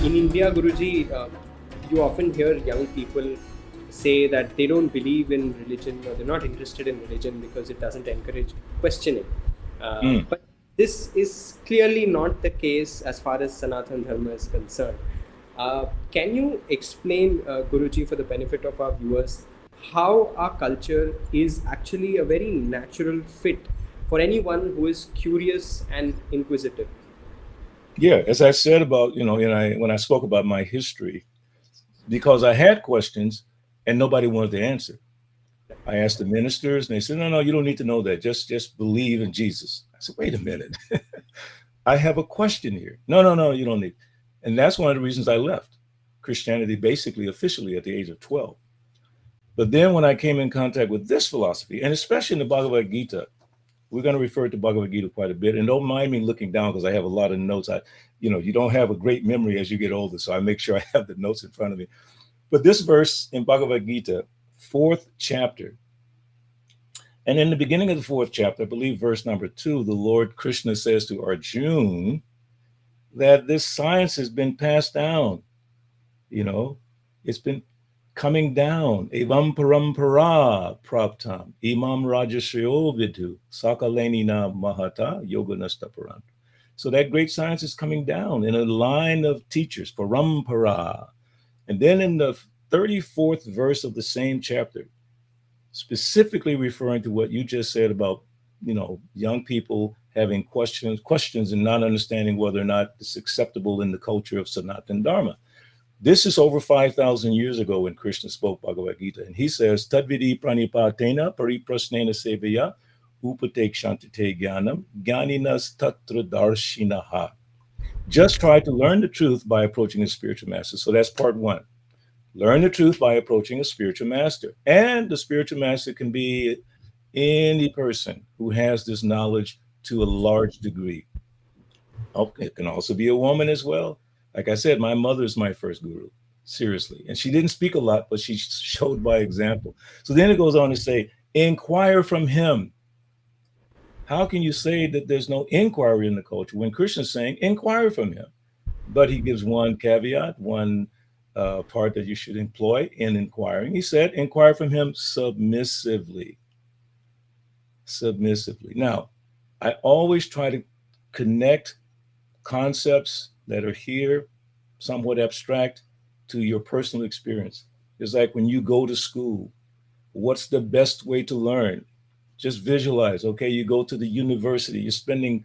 In India, Guruji, you often hear young people say that they don't believe in religion or they're not interested in religion because it doesn't encourage questioning. Mm. But this is clearly not the case as far as Sanatan Dharma is concerned. Can you explain, Guruji, for the benefit of our viewers, how our culture is actually a very natural fit for anyone who is curious and inquisitive? Yeah, as I said about, when I spoke about my history, because I had questions and nobody wanted to answer. I asked the ministers and they said, no, you don't need to know that. Just believe in Jesus. I said, wait a minute. I have a question here. No, you don't need. And that's one of the reasons I left Christianity basically officially at the age of 12. But then when I came in contact with this philosophy, and especially in the Bhagavad Gita, we're going to refer to Bhagavad Gita quite a bit. And don't mind me looking down because I have a lot of notes. You don't have a great memory as you get older. So I make sure I have the notes in front of me. But this verse in Bhagavad Gita, fourth chapter, and in the beginning of the fourth chapter, I believe verse number 2, the Lord Krishna says to Arjuna that this science has been passed down. It's been coming down. Evam parampara praptam imam rajashayo vidhu sakalenina mahata yoganastaparan. So that great science is coming down in a line of teachers, parampara. And then in the 34th verse of the same chapter, specifically referring to what you just said about, young people having questions and not understanding whether or not it's acceptable in the culture of Sanatan Dharma. This is over 5,000 years ago when Krishna spoke Bhagavad Gita. And he says, Tadvidi pranipatena pariprasnena sevaya upatek shantite jnanam jnaninas tatra darshinaha. Just try to learn the truth by approaching a spiritual master. So that's part one. Learn the truth by approaching a spiritual master. And the spiritual master can be any person who has this knowledge to a large degree. Okay, it can also be a woman as well. Like I said, my mother is my first guru, seriously. And she didn't speak a lot, but she showed by example. So then it goes on to say, inquire from him. How can you say that there's no inquiry in the culture when Krishna's saying, inquire from him? But he gives one caveat, one part that you should employ in inquiring. He said, inquire from him submissively. Submissively. Now, I always try to connect concepts that are here, somewhat abstract, to your personal experience. It's like when you go to school, what's the best way to learn? Just visualize, okay, you go to the university, you're spending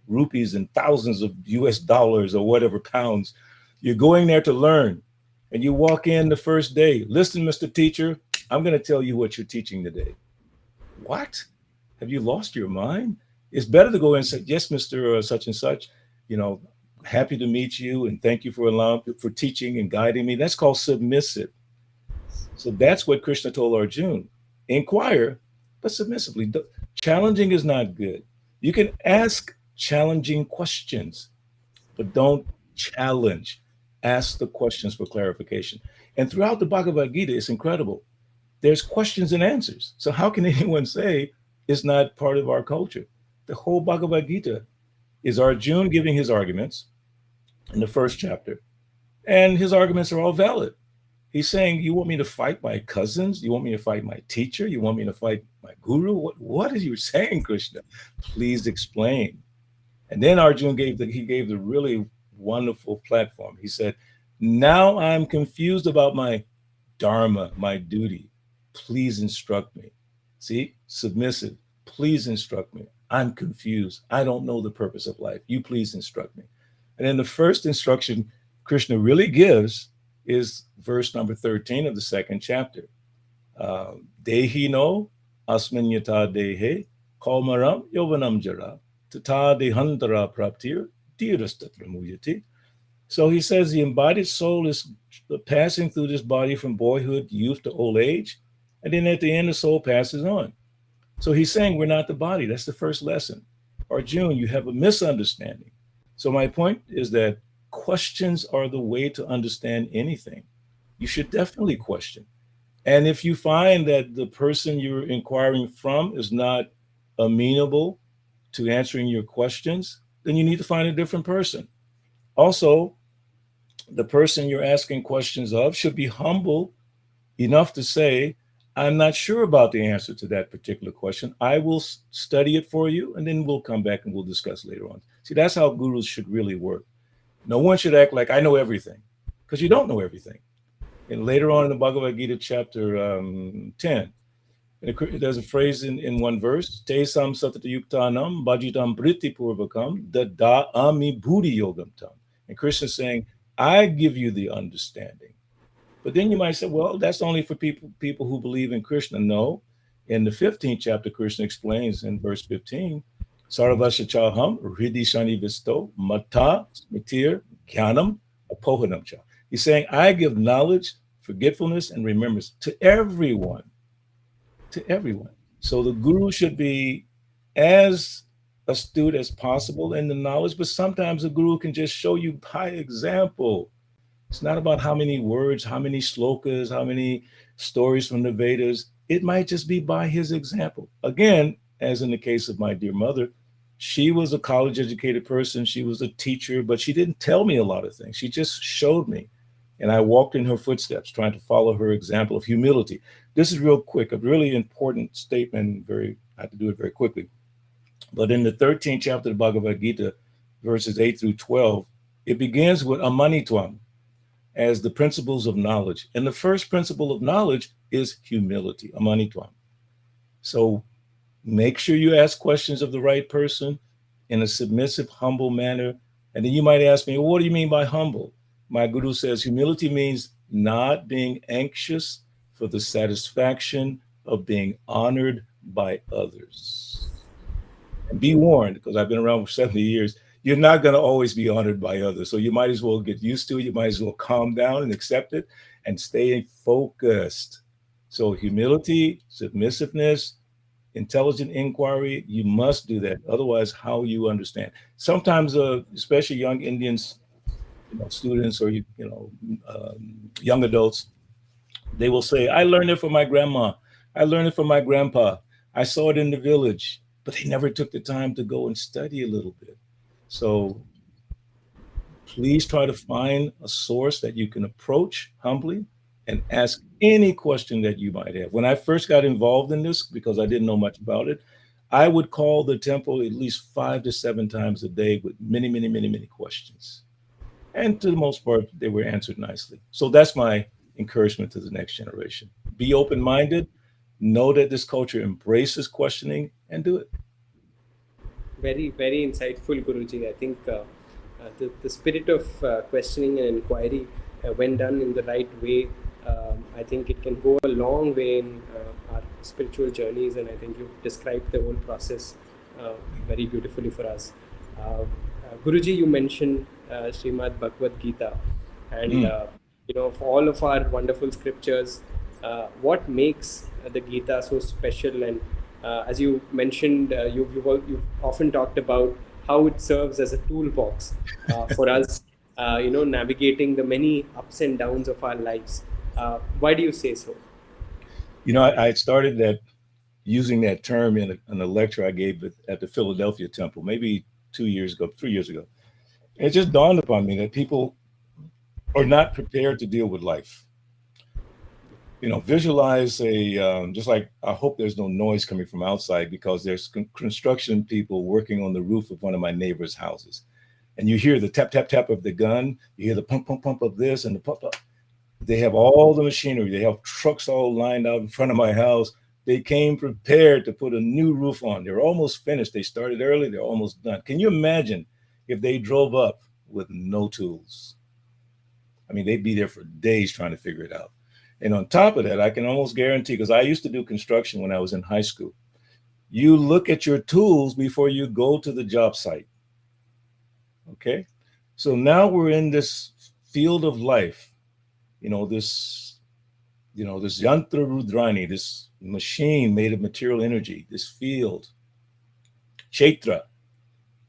rupees and thousands of US dollars or whatever pounds. You're going there to learn. And you walk in the first day, listen, Mr. Teacher, I'm going to tell you what you're teaching today. What? Have you lost your mind? It's better to go in and say, yes, Mr. Such and such, happy to meet you and thank you for teaching and guiding me. That's called submissive. So that's what Krishna told Arjuna. Inquire, but submissively. Challenging is not good. You can ask challenging questions, but don't challenge. Ask the questions for clarification. And throughout the Bhagavad Gita, it's incredible. There's questions and answers. So how can anyone say it's not part of our culture? The whole Bhagavad Gita is Arjuna giving his arguments in the first chapter, and his arguments are all valid. He's saying, you want me to fight my cousins? You want me to fight my teacher? You want me to fight my guru? What are you saying, Krishna? Please explain. And then Arjuna gave the really wonderful platform. He said, now I'm confused about my dharma, my duty. Please instruct me. See, submissive. Please instruct me. I'm confused. I don't know the purpose of life. You please instruct me. And then the first instruction Krishna really gives is verse number 13 of the second chapter. Dehi no asmin yata dehe kaumaram yovanam jara tata dehantara praptir dhirastatra muyati. So he says the embodied soul is passing through this body from boyhood, youth to old age. And then at the end, the soul passes on. So he's saying we're not the body. That's the first lesson. Arjuna, you have a misunderstanding. So my point is that questions are the way to understand anything. You should definitely question. And if you find that the person you're inquiring from is not amenable to answering your questions, then you need to find a different person. Also, the person you're asking questions of should be humble enough to say, I'm not sure about the answer to that particular question. I will study it for you, and then we'll come back and we'll discuss later on. See, that's how gurus should really work. No one should act like I know everything, because you don't know everything. And later on in the Bhagavad Gita, chapter 10, there's a phrase in one verse, Te sam satatayuktanam bhajitam priti purvakam dada ami buddhi yogam tam. And Krishna is saying, I give you the understanding. But then you might say, well, that's only for people who believe in Krishna. No. In the 15th chapter, Krishna explains in verse 15, Sarvasya chaham hridhi shani visto mata smitir jnanam apohanam cha. He's saying, I give knowledge, forgetfulness, and remembrance to everyone. To everyone. So the guru should be as astute as possible in the knowledge, but sometimes a guru can just show you by example. It's not about how many words, how many slokas, how many stories from the Vedas. It might just be by his example. Again, as in the case of my dear mother, she was a college educated person. She was a teacher, but she didn't tell me a lot of things. She just showed me. And I walked in her footsteps, trying to follow her example of humility. This is real quick, a really important statement. I have to do it very quickly. But in the 13th chapter of the Bhagavad Gita, verses 8 through 12, it begins with amanitvam as the principles of knowledge. And the first principle of knowledge is humility, amanitvam. So make sure you ask questions of the right person in a submissive, humble manner. And then you might ask me, well, what do you mean by humble? My guru says humility means not being anxious for the satisfaction of being honored by others. And be warned, because I've been around for 70 years, you're not going to always be honored by others. So you might as well get used to it. You might as well calm down and accept it and stay focused. So humility, submissiveness, intelligent inquiry, you must do that. Otherwise, how you understand? Sometimes, especially young Indians, students or young adults, they will say, I learned it from my grandma. I learned it from my grandpa. I saw it in the village, but they never took the time to go and study a little bit. So please try to find a source that you can approach humbly and ask any question that you might have. When I first got involved in this, because I didn't know much about it, I would call the temple at least 5 to 7 times a day with many, many, many, many questions. And to the most part, they were answered nicely. So that's my encouragement to the next generation. Be open-minded, know that this culture embraces questioning, and do it. Very, very insightful, Guruji. I think the spirit of questioning and inquiry, when done in the right way, I think it can go a long way in our spiritual journeys. And I think you've described the whole process very beautifully for us. Guruji, you mentioned Srimad Bhagavad Gita, and for all of our wonderful scriptures, what makes the Gita so special? And as you mentioned, you've often talked about how it serves as a toolbox for us, navigating the many ups and downs of our lives. Why do you say so? I started that using that term in a lecture I gave at the Philadelphia Temple, maybe 3 years ago. It just dawned upon me that people are not prepared to deal with life. Visualize just like, I hope there's no noise coming from outside, because there's construction people working on the roof of one of my neighbor's houses. And you hear the tap, tap, tap of the gun. You hear the pump, pump, pump of this and the pump, pump. They have all the machinery. They have trucks all lined out in front of my house. They came prepared to put a new roof on. They're almost finished. They started early. They're almost done. Can you imagine if they drove up with no tools? I mean, they'd be there for days trying to figure it out. And on top of that, I can almost guarantee, because I used to do construction when I was in high school, you look at your tools before you go to the job site. Okay? So now we're in this field of life, this yantra rudrani, this machine made of material energy, this field. Chaitra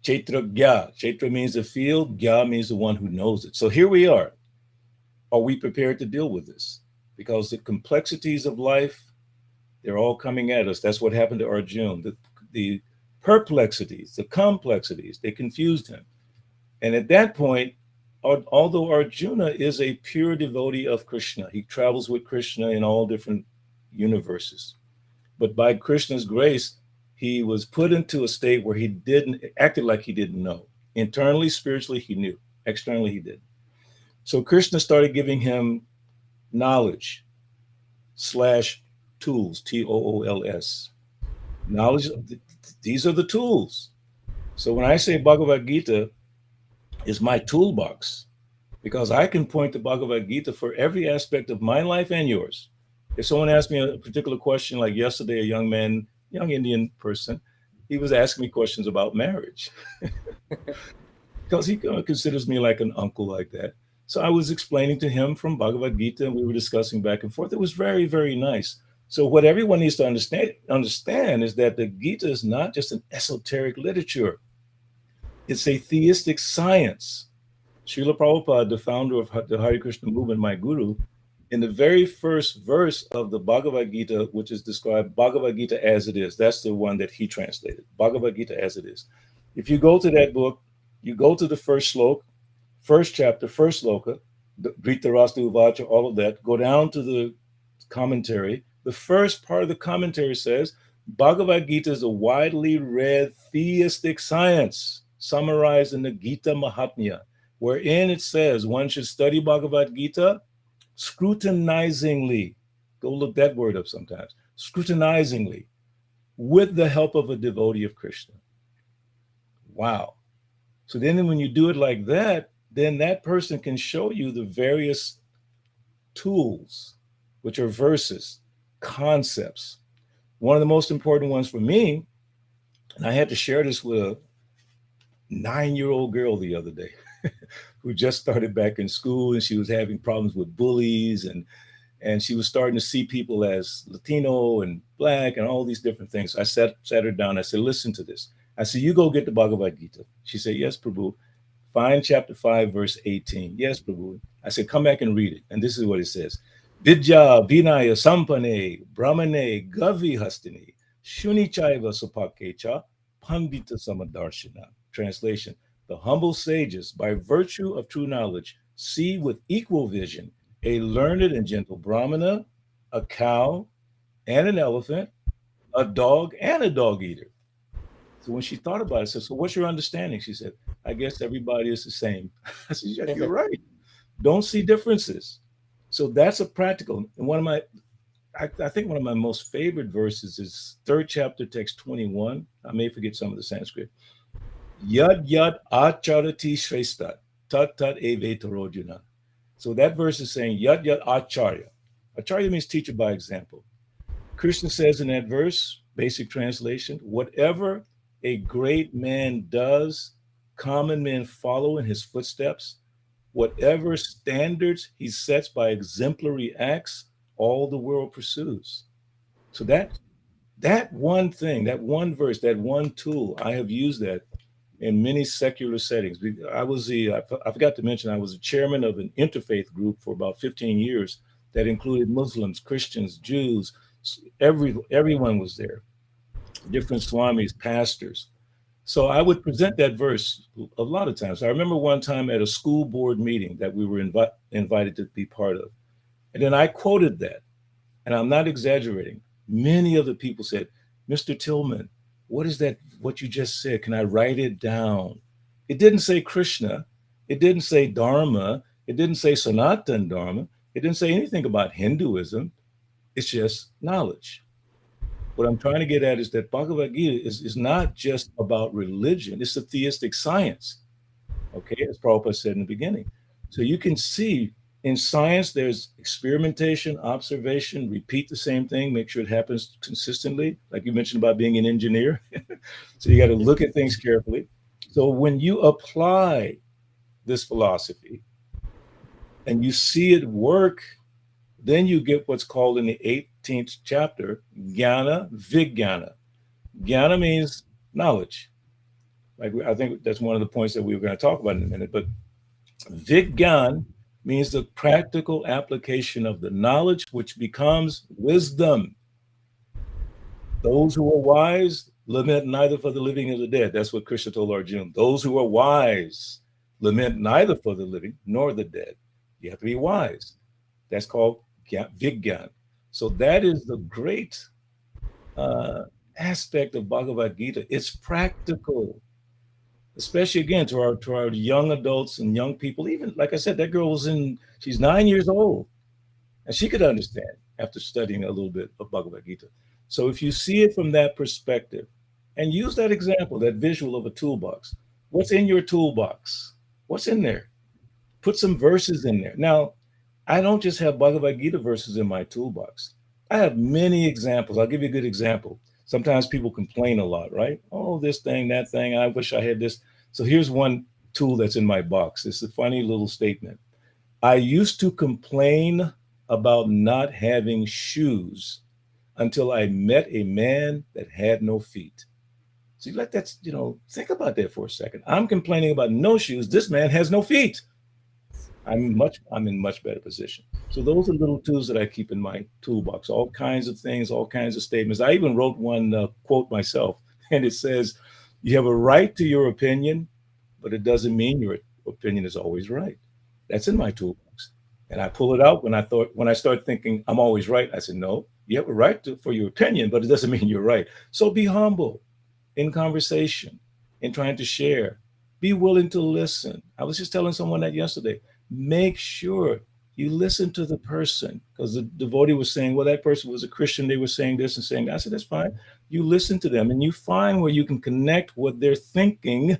gya. Chaitra means the field, gya means the one who knows it. So here we are. Are we prepared to deal with this? Because the complexities of life, they're all coming at us. That's what happened to Arjuna. The perplexities, the complexities, they confused him. And at that point, although Arjuna is a pure devotee of Krishna, he travels with Krishna in all different universes. But by Krishna's grace, he was put into a state where he didn't acted like he didn't know. Internally, spiritually, he knew. Externally, he did. So Krishna started giving him knowledge slash tools, TOOLS. Knowledge, these are the tools. So when I say Bhagavad Gita is my toolbox, because I can point to Bhagavad Gita for every aspect of my life and yours. If someone asked me a particular question, like yesterday, a young man, young Indian person, he was asking me questions about marriage because he considers me like an uncle like that. So I was explaining to him from Bhagavad Gita, and we were discussing back and forth. It was very, very nice. So what everyone needs to understand is that the Gita is not just an esoteric literature. It's a theistic science. Srila Prabhupada, the founder of the Hare Krishna movement, my guru, in the very first verse of the Bhagavad Gita, which is described Bhagavad Gita as it is, that's the one that he translated, Bhagavad Gita as it is. If you go to that book, you go to the first slok, first chapter, first sloka, Drita Rasta Uvacha, all of that, go down to the commentary. The first part of the commentary says, Bhagavad Gita is a widely read theistic science summarized in the Gita Mahatmya, wherein it says one should study Bhagavad Gita scrutinizingly. Go look that word up sometimes. Scrutinizingly, with the help of a devotee of Krishna. Wow. So then when you do it like that, then that person can show you the various tools, which are verses, concepts. One of the most important ones for me, and I had to share this with a 9-year-old girl the other day who just started back in school, and she was having problems with bullies, and she was starting to see people as Latino and Black and all these different things. So I sat her down. I said, listen to this. I said, you go get the Bhagavad Gita. She said, yes, Prabhu. Find chapter 5, verse 18. Yes, Prabhu. I said, come back and read it. And this is what it says. Vidya Vinaya Sampane Brahmane Gavi Hastini Shuni Chaiva Supakecha Pandita Samadarshana. Translation: the humble sages, by virtue of true knowledge, see with equal vision a learned and gentle Brahmana, a cow, and an elephant, a dog, and a dog eater. So when she thought about it, I said, so what's your understanding? She said, I guess everybody is the same. I said, yeah, you're right. Don't see differences. So that's a practical. And I think one of my most favorite verses is third chapter, text 21. I may forget some of the Sanskrit. Yad yad acharati shrestha tat tat evetarojuna. So that verse is saying yad yad acharya. Acharya means teacher by example. Krishna says in that verse, basic translation, whatever a great man does, common men follow in his footsteps. Whatever standards he sets by exemplary acts, all the world pursues. So that one thing, that one verse, that one tool, I have used that in many secular settings. I forgot to mention, I was a chairman of an interfaith group for about 15 years that included Muslims, Christians, Jews. Everyone was there, different swamis, pastors. So I would present that verse a lot of times. I remember one time at a school board meeting that we were invited to be part of. And then I quoted that, and I'm not exaggerating. Many of the people said, Mr. Tillman, what is that, what you just said? Can I write it down? It didn't say Krishna. It didn't say Dharma. It didn't say Sanatan Dharma. It didn't say anything about Hinduism. It's just knowledge. What I'm trying to get at is that Bhagavad Gita is not just about religion. It's a theistic science, okay, as Prabhupada said in the beginning. So you can see in science, there's experimentation, observation, repeat the same thing, make sure it happens consistently, like you mentioned about being an engineer. So you got to look at things carefully. So when you apply this philosophy and you see it work, then you get what's called in the 18th chapter, Jnana Vijnana. Jnana means knowledge. Like I think that's one of the points that we were going to talk about in a minute. But Vijnan means the practical application of the knowledge, which becomes wisdom. Those who are wise lament neither for the living or the dead. That's what Krishna told Arjuna. Those who are wise Lament neither for the living nor the dead. You have to be wise. That's called Vigyan. So that is the great uh, aspect of Bhagavad Gita. It's practical, especially again to our young adults and young people. Even like I said, that girl she's 9 years old, and she could understand after studying a little bit of Bhagavad Gita. So if you see it from that perspective, and use that example, that visual of a toolbox, what's in your toolbox? What's in there? Put some verses in there. Now, I don't just have Bhagavad Gita verses in my toolbox. I have many examples. I'll give you a good example. Sometimes people complain a lot, right? Oh, this thing, that thing. I wish I had this. So here's one tool that's in my box. It's a funny little statement. I used to complain about not having shoes until I met a man that had no feet. So you let that, think about that for a second. I'm complaining about no shoes. This man has no feet. I'm in much better position. So those are little tools that I keep in my toolbox. All kinds of things, all kinds of statements. I even wrote one quote myself, and it says, "You have a right to your opinion, but it doesn't mean your opinion is always right." That's in my toolbox, and I pull it out when I start thinking I'm always right. I said, "No, you have a right for your opinion, but it doesn't mean you're right." So be humble in conversation, in trying to share. Be willing to listen. I was just telling someone that yesterday. Make sure you listen to the person, because the devotee was saying, well, that person was a Christian. They were saying this and saying that. I said, that's fine. You listen to them and you find where you can connect what they're thinking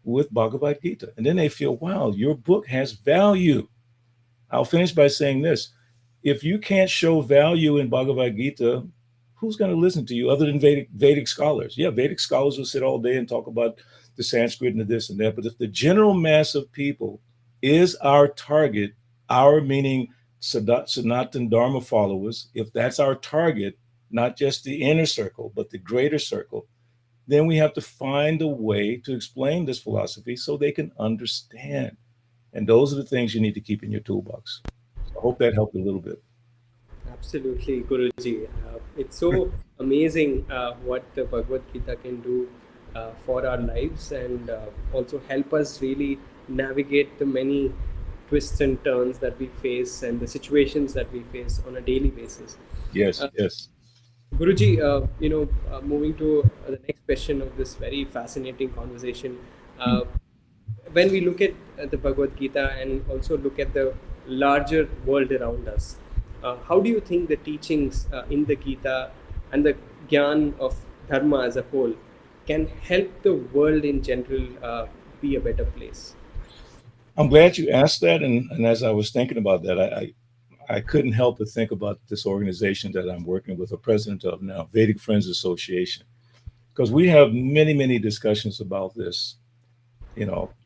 with Bhagavad Gita. And then they feel, wow, your book has value. I'll finish by saying this. If you can't show value in Bhagavad Gita, who's going to listen to you other than Vedic scholars? Yeah, Vedic scholars will sit all day and talk about the Sanskrit and the this and that. But if the general mass of people is our target, our meaning Sanatan Dharma followers, if that's our target, not just the inner circle, but the greater circle, then we have to find a way to explain this philosophy so they can understand. And those are the things you need to keep in your toolbox. So I hope that helped a little bit. Absolutely, Guruji. It's so amazing what the Bhagavad Gita can do for our lives, and also help us really navigate the many twists and turns that we face and the situations that we face on a daily basis. Yes, yes. Guruji, moving to the next question of this very fascinating conversation. Uh, when we look at the Bhagavad Gita and also look at the larger world around us, how do you think the teachings in the Gita and the Gyan of Dharma as a whole can help the world in general be a better place? I'm glad you asked that. And as I was thinking about that, I couldn't help but think about this organization that I'm working with, a president of now, Vedic Friends Association, because we have many, many discussions about this.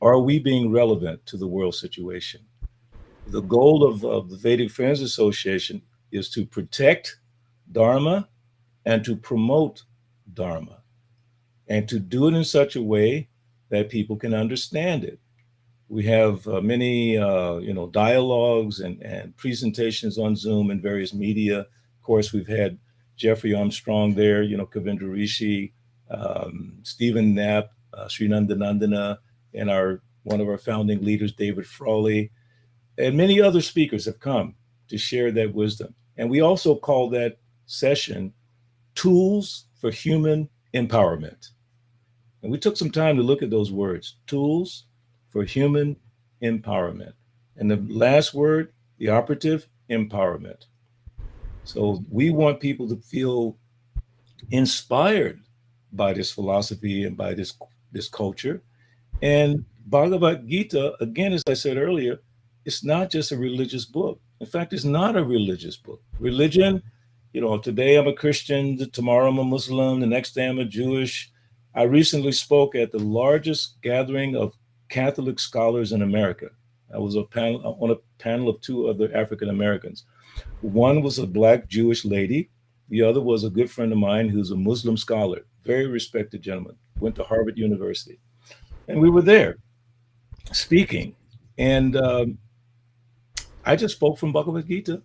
Are we being relevant to the world situation? The goal of the Vedic Friends Association is to protect Dharma and to promote Dharma, and to do it in such a way that people can understand it. We have many, dialogues and presentations on Zoom and various media. Of course, we've had Jeffrey Armstrong there, Kavindra Rishi, Stephen Knapp, Sri Nandanandana, and one of our founding leaders, David Frawley, and many other speakers have come to share that wisdom. And we also call that session Tools for Human Empowerment. And we took some time to look at those words, tools for human empowerment. And the last word, the operative, empowerment. So we want people to feel inspired by this philosophy and by this culture. And Bhagavad Gita, again, as I said earlier, it's not just a religious book. In fact, it's not a religious book. Religion, today I'm a Christian, tomorrow I'm a Muslim, the next day I'm a Jewish. I recently spoke at the largest gathering of Catholic scholars in America. I was on a panel of two other African Americans. One was a Black Jewish lady. The other was a good friend of mine who's a Muslim scholar, very respected gentleman, went to Harvard University. And we were there speaking. And I just spoke from Bhagavad Gita,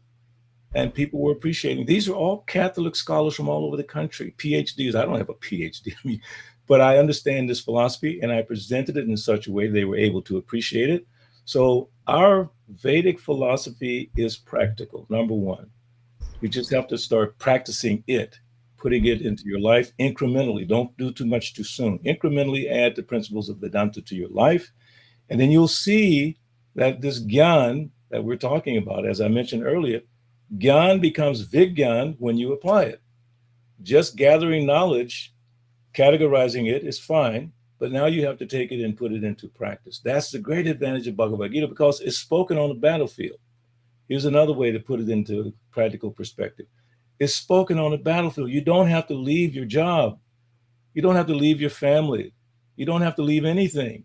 and people were appreciating. These are all Catholic scholars from all over the country, PhDs. I don't have a PhD. I mean, But I understand this philosophy and I presented it in such a way they were able to appreciate it. So our Vedic philosophy is practical. Number one, you just have to start practicing it, putting it into your life incrementally. Don't do too much too soon. Incrementally add the principles of Vedanta to your life. And then you'll see that this Gyan that we're talking about, as I mentioned earlier, Gyan becomes Vigyan when you apply it. Just gathering knowledge, categorizing it is fine, but now you have to take it and put it into practice. That's the great advantage of Bhagavad Gita because it's spoken on the battlefield. Here's another way to put it into practical perspective. It's spoken on the battlefield. You don't have to leave your job. You don't have to leave your family. You don't have to leave anything.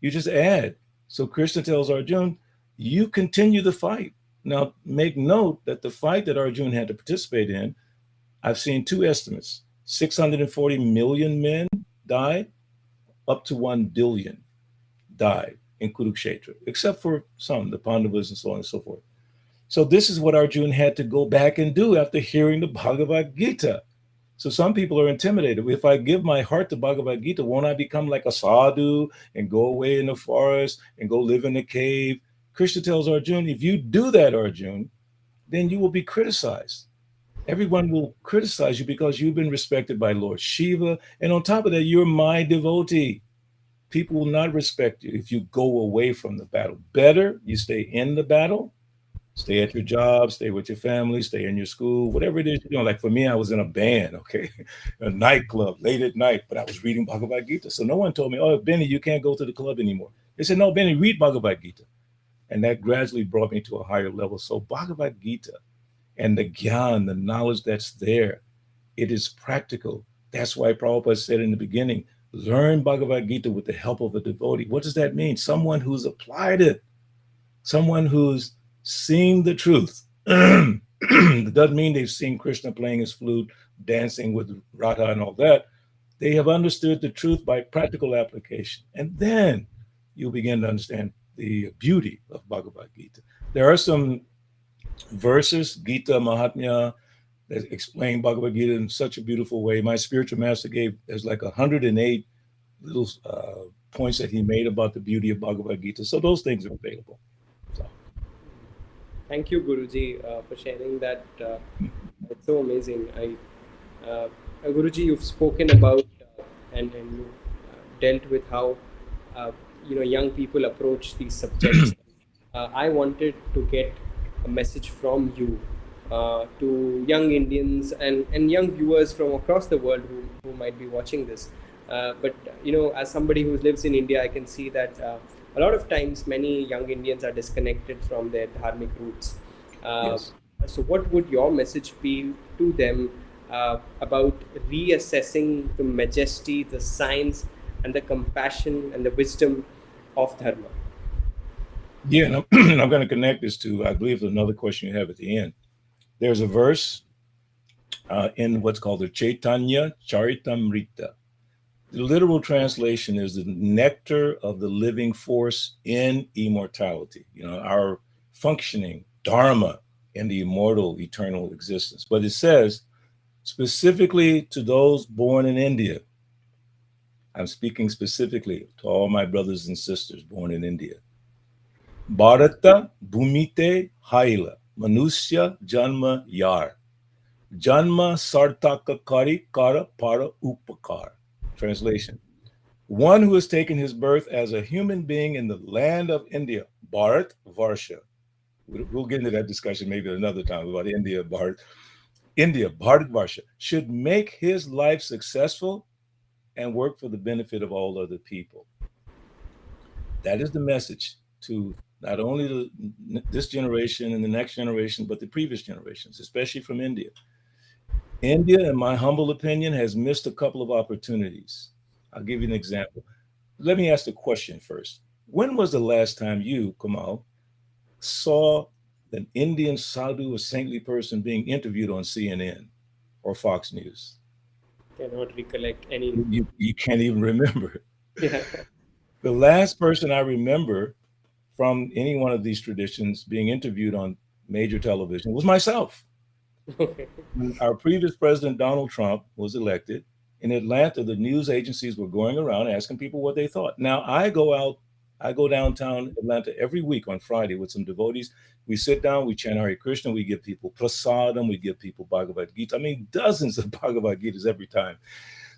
You just add. So Krishna tells Arjuna, you continue the fight. Now, make note that the fight that Arjuna had to participate in, I've seen two estimates. 640 million men died, up to 1 billion died in Kurukshetra, except for some, the Pandavas and so on and so forth. So this is what Arjuna had to go back and do after hearing the Bhagavad Gita. So some people are intimidated. If I give my heart to Bhagavad Gita, won't I become like a sadhu and go away in the forest and go live in a cave? Krishna tells Arjuna, if you do that, Arjuna, then you will be criticized. Everyone will criticize you because you've been respected by Lord Shiva. And on top of that, you're my devotee. People will not respect you if you go away from the battle. Better you stay in the battle, stay at your job, stay with your family, stay in your school, whatever it is you're doing. Like for me, I was in a band, okay, a nightclub late at night, but I was reading Bhagavad Gita. So no one told me, oh, Benny, you can't go to the club anymore. They said, no, Benny, read Bhagavad Gita. And that gradually brought me to a higher level. So Bhagavad Gita and the Gyan, the knowledge that's there, it is practical. That's why Prabhupada said in the beginning, learn Bhagavad Gita with the help of a devotee. What does that mean? Someone who's applied it, someone who's seen the truth. It doesn't mean they've seen Krishna playing his flute, dancing with Radha and all that. They have understood the truth by practical application. And then you'll begin to understand the beauty of Bhagavad Gita. There are some verses, Gita Mahatmya, that explain Bhagavad Gita in such a beautiful way. My spiritual master gave, there's like 108 little points that he made about the beauty of Bhagavad Gita. So those things are available. So. Thank you, Guruji, for sharing that. It's so amazing. Guruji, you've spoken about and you've dealt with how young people approach these subjects. I wanted to get a message from you to young Indians and young viewers from across the world who might be watching this. But as somebody who lives in India, I can see that a lot of times many young Indians are disconnected from their dharmic roots. Yes. So what would your message be to them about reassessing the majesty, the science, and the compassion and the wisdom of dharma? Yeah, and I'm going to connect this to, I believe, another question you have at the end. There's a verse in what's called the Chaitanya Charitamrita. The literal translation is the nectar of the living force in immortality, our functioning dharma in the immortal, eternal existence. But it says, specifically to those born in India, I'm speaking specifically to all my brothers and sisters born in India. Bharata bhumite haila, manusya janma yar, janma sartaka kari kara para upakar. Translation: one who has taken his birth as a human being in the land of India, Bharat Varsha. We'll get into that discussion maybe another time about India, Bharat Varsha, should make his life successful and work for the benefit of all other people. That is the message to not only this generation and the next generation, but the previous generations, especially from India. India, in my humble opinion, has missed a couple of opportunities. I'll give you an example. Let me ask the question first. When was the last time you, Kamal, saw an Indian sadhu, a saintly person, being interviewed on CNN or Fox News? Cannot recollect any. You can't even remember. Yeah. The last person I remember from any one of these traditions being interviewed on major television was myself. Okay. Our previous president, Donald Trump, was elected, in Atlanta, the news agencies were going around asking people what they thought. Now I go downtown Atlanta every week on Friday with some devotees. We sit down, we chant Hare Krishna, we give people prasadam, we give people Bhagavad Gita. I mean, dozens of Bhagavad Gitas every time.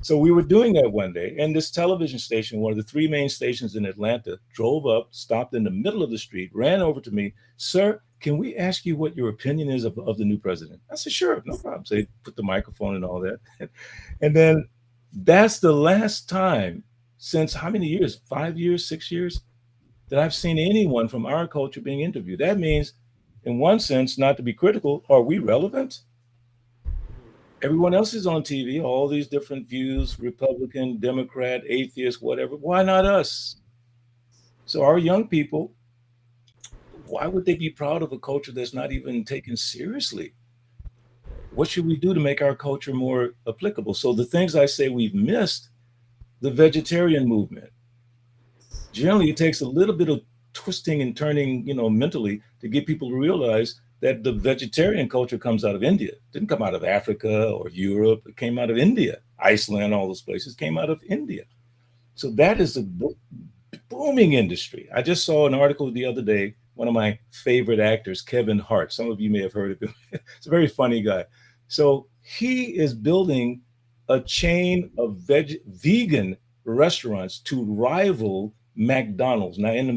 So we were doing that one day, and this television station, one of the three main stations in Atlanta, drove up, stopped in the middle of the street, ran over to me, "Sir, can we ask you what your opinion is of the new president?" I said, "Sure, no problem." So they put the microphone and all that. And then that's the last time since how many years? 5 years, 6 years? That I've seen anyone from our culture being interviewed. That means, in one sense, not to be critical, are we relevant? Everyone else is on TV, all these different views, Republican, Democrat, atheist, whatever. Why not us? So our young people, why would they be proud of a culture that's not even taken seriously? What should we do to make our culture more applicable? So the things I say we've missed, the vegetarian movement. Generally, it takes a little bit of twisting and turning, mentally to get people to realize that the vegetarian culture comes out of India. It didn't come out of Africa or Europe. It came out of India. Iceland, all those places came out of India. So that is a booming industry. I just saw an article the other day, one of my favorite actors, Kevin Hart. Some of you may have heard of him. It's a very funny guy. So he is building a chain of vegan restaurants to rival McDonald's. Now, in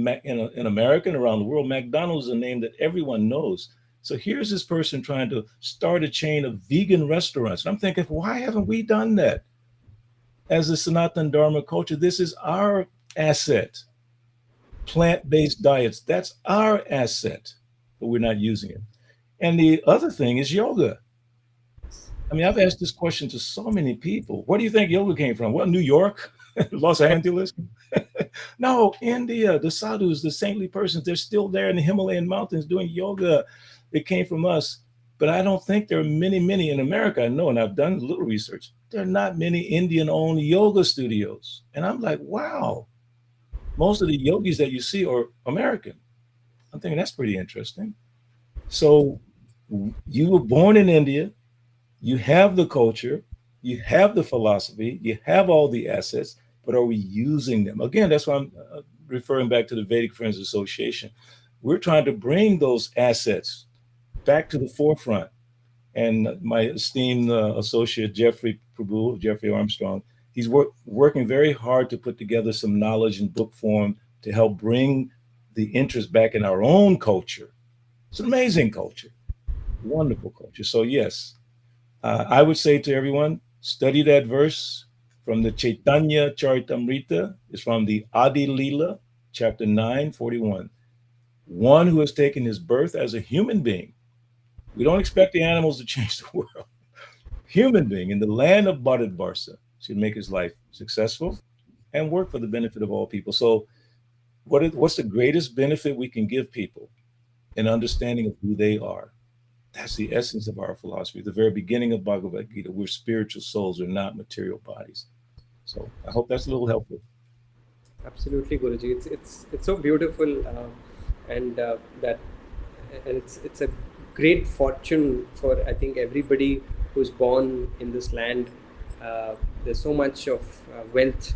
America and around the world, McDonald's is a name that everyone knows. So here's this person trying to start a chain of vegan restaurants. And I'm thinking, why haven't we done that? As a Sanatana Dharma culture, this is our asset. Plant-based diets, that's our asset, but we're not using it. And the other thing is yoga. I mean, I've asked this question to so many people. Where do you think yoga came from? Well, New York, Los Angeles? No, India, the sadhus, the saintly persons, they're still there in the Himalayan mountains doing yoga. It came from us. But I don't think there are many in America. I know, and I've done a little research. There are not many Indian-owned yoga studios. And I'm like, wow, most of the yogis that you see are American. I'm thinking that's pretty interesting. So you were born in India. You have the culture, you have the philosophy, you have all the assets, but are we using them? Again, that's why I'm referring back to the Vedic Friends Association. We're trying to bring those assets back to the forefront. And my esteemed associate, Jeffrey Armstrong, he's working very hard to put together some knowledge in book form to help bring the interest back in our own culture. It's an amazing culture, wonderful culture. So yes, I would say to everyone, study that verse from the Chaitanya Charitamrita. It's from the Adi Leela, chapter 9:41. One who has taken his birth as a human being. We don't expect the animals to change the world. Human being in the land of Bharat should make his life successful and work for the benefit of all people. So what's the greatest benefit we can give people? An understanding of who they are. That's the essence of our philosophy. The very beginning of Bhagavad Gita, we're spiritual souls, we're not material bodies. So I hope that's a little helpful. Absolutely, Guruji. It's so beautiful, and it's a great fortune for, I think, everybody who's born in this land. There's so much of wealth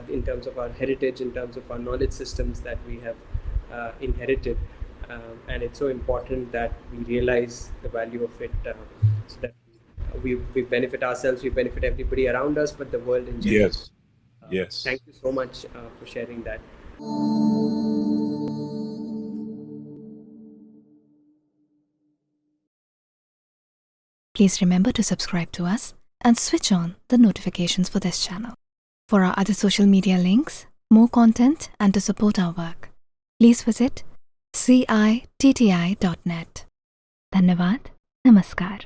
in terms of our heritage, in terms of our knowledge systems that we have inherited. And it's so important that we realize the value of it, so that we benefit ourselves, we benefit everybody around us, but the world in general. Yes. Thank you so much for sharing that. Please remember to subscribe to us and switch on the notifications for this channel. For our other social media links, more content, and to support our work, please visit citti.net. Dhanyavad. Namaskar.